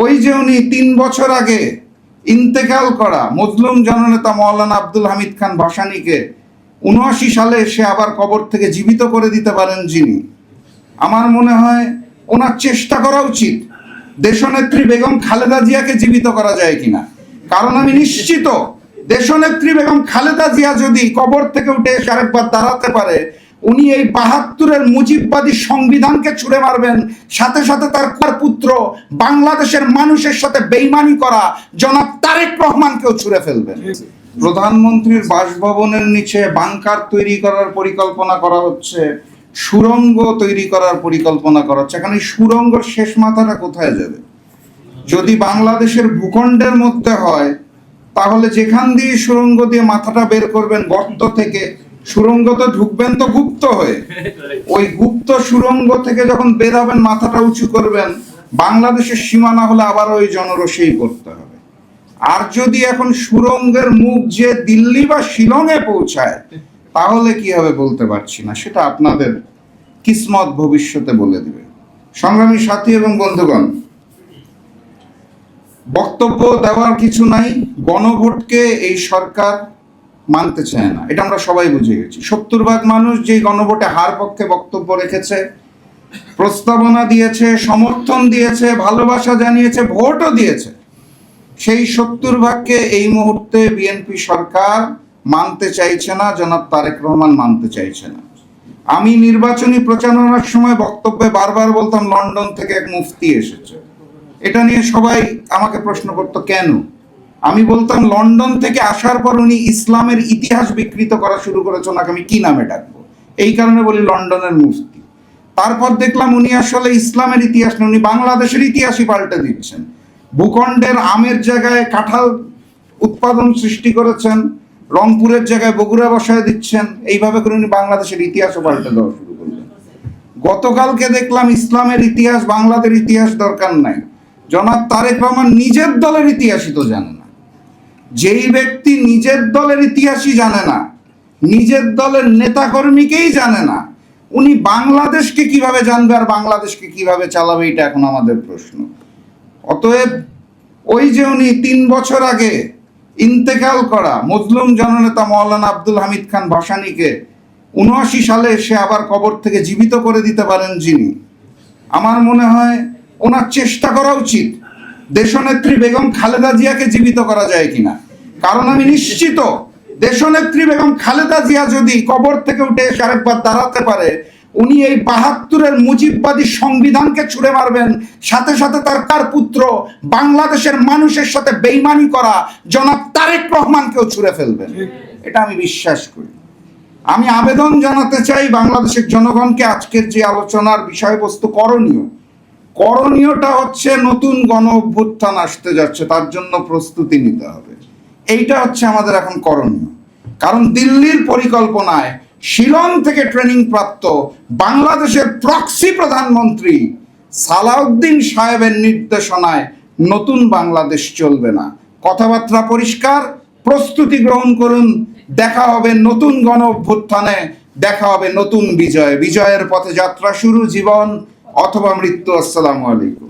ওই যে উনি 3 বছর আগে ইন্তেকাল করা মজলুম জননেতা মাওলানা আব্দুল হামিদ খান ভাসানীকে ৭৯ সালে সে আবার কবর থেকে জীবিত করে দিতে পারেন যিনি, আমার মনে হয় ওনার চেষ্টা করা উচিত দেশনেত্রী বেগম খালেদা জিয়াকে জীবিত করা যায় কিনা। কারণ আমি নিশ্চিত দেশনেত্রী বেগম খালেদা জিয়া যদি কবর থেকে উঠে এসে আরেকবার দাঁড়াতে পারে, উনি এই ৭২-এর মুজিববাদী সংবিধানকে ছুঁড়ে মারবেন, সাথে সাথে তার পুত্র বাংলাদেশের মানুষের সাথে বেইমানি করা জনাব তারেক রহমানকেও ছুঁড়ে ফেলবেন। প্রধানমন্ত্রীর বাসভবনের নিচে বাংকার তৈরি করার পরিকল্পনা করা হচ্ছে, সুড়ঙ্গ তৈরি করার পরিকল্পনা করা হচ্ছে। এখানে সুড়ঙ্গের শেষ মাথাটা কোথায় যাবে? যদি বাংলাদেশের ভূখণ্ডের মধ্যে হয় তাহলে যেখান দিয়ে সুড়ঙ্গ দিয়ে মাথাটা বের করবেন গর্ত থেকে, সুড়ঙ্গ তো ঢুকবেন তো গুপ্ত হয়ে, ওই গুপ্ত সুড়ঙ্গ থেকে যখন বের হবেন মাথাটা উঁচু করবেন, বাংলাদেশের সীমানা হলে আবার ওই জনরসেই করতে হবে। আর যদি এখন সুড়ঙ্গের মুখ যে দিল্লি বা শিলংয়ে পৌঁছায় তাহলে কি হবে বলতে পারছি না, সেটা আপনাদের কিসমত ভবিষ্যতে বলে দিবে। সংগ্রামী সাথী এবং বন্ধুগণ, বক্তব্য দেওয়ার কিছু নাই। গণভোটকে এই সরকার মানতে চায় না, এটা আমরা সবাই বুঝে গেছি। ৭০ ভাগ মানুষ যে গণভোটে হার পক্ষে বক্তব্য রেখেছে, প্রস্তাবনা দিয়েছে, সমর্থন দিয়েছে, ভালোবাসা জানিয়েছে, ভোটও দিয়েছে, সেই ৭০ ভাগকে এই মুহূর্তে বিএনপি সরকার মানতে চাইছে না, জনাব তারেক রহমান মানতে চাইছে না। আমি নির্বাচনী প্রচারণার সময় বক্তব্যে বারবার বলতাম লন্ডন থেকে এক মুফতি এসেছে, এটা নিয়ে সবাই আমাকে প্রশ্ন করতো কেন। আমি বলতাম লন্ডন থেকে আসার পর উনি ইসলামের ইতিহাস বিকৃত করা শুরু করেছে, ওনাকে আমি কি নামে ডাকবো, এই কারণে বলি লন্ডনের মুফতি। তারপর দেখলাম উনি আসলে ইসলামের ইতিহাস না, উনি বাংলাদেশের ইতিহাসই পাল্টে দিচ্ছেন। ভূখণ্ডের আমের জায়গায় কাঁঠাল উৎপাদন সৃষ্টি করেছেন, রংপুরের জায়গায় বগুড়া বসায় দিচ্ছেন, এইভাবে করে উনি বাংলাদেশের ইতিহাসও পাল্টে দেওয়া শুরু করলেন। গতকালকে দেখলাম ইসলামের ইতিহাস, বাংলাদেশের ইতিহাস দরকার নাই, জনাব তারেক রহমান নিজের দলের ইতিহাসই তো জানে না। যেই ব্যক্তি নিজের দলের ইতিহাসই জানে না, নিজের দলের নেতাকর্মীকেই জানে না, উনি বাংলাদেশকে কিভাবে জানবে আর বাংলাদেশকে কিভাবে চালাবে, এটা এখন আমাদের প্রশ্ন। অতএব ওই যে উনি 3 বছর আগে ইন্তেকাল করা মজলুম জননেতা মাওলানা আব্দুল হামিদ খান ভাসানীকে ৭৯ সালে সে আবার কবর থেকে জীবিত করে দিতে পারেন যিনি, আমার মনে হয় ওনার চেষ্টা করা উচিত দেশনেত্রী বেগম খালেদা জিয়াকে জীবিত করা যায় কিনা। কারণ আমি নিশ্চিত দেশনেত্রী বেগম খালেদা জিয়া যদি কবর থেকে উঠে এসে আরেকবার দাঁড়াতে পারে, উনি এই ৭২-এর মুজিববাদী সংবিধানকে ছুঁড়ে মারবেন, সাথে সাথে তার পুত্র বাংলাদেশের মানুষের সাথে বেইমানি করা জনাব তারেক রহমানকেও ছুঁড়ে ফেলবেন, এটা আমি বিশ্বাস করি। আমি আবেদন জানাতে চাই বাংলাদেশের জনগণকে, আজকের যে আলোচনার বিষয়বস্তু করণীয়টা হচ্ছে নতুন গণ অভ্যুত্থান আসতে যাচ্ছে, তার জন্য প্রস্তুতি নিতে হবে, এইটা হচ্ছে আমাদের এখন করণীয়। কারণ দিল্লির পরিকল্পনায় শিলং থেকে ট্রেনিং প্রাপ্ত বাংলাদেশের প্রক্সি প্রধানমন্ত্রী সালাউদ্দিন সাহেবের নির্দেশনায় নতুন বাংলাদেশ চলবে না। কথাবার্তা পরিষ্কার, প্রস্তুতি গ্রহণ করুন, দেখা হবে নতুন গণ অভ্যুত্থানে, দেখা হবে নতুন বিজয়। বিজয়ের পথে যাত্রা শুরু, জীবন অথবা মৃত্যু। আসসালামু আলাইকুম।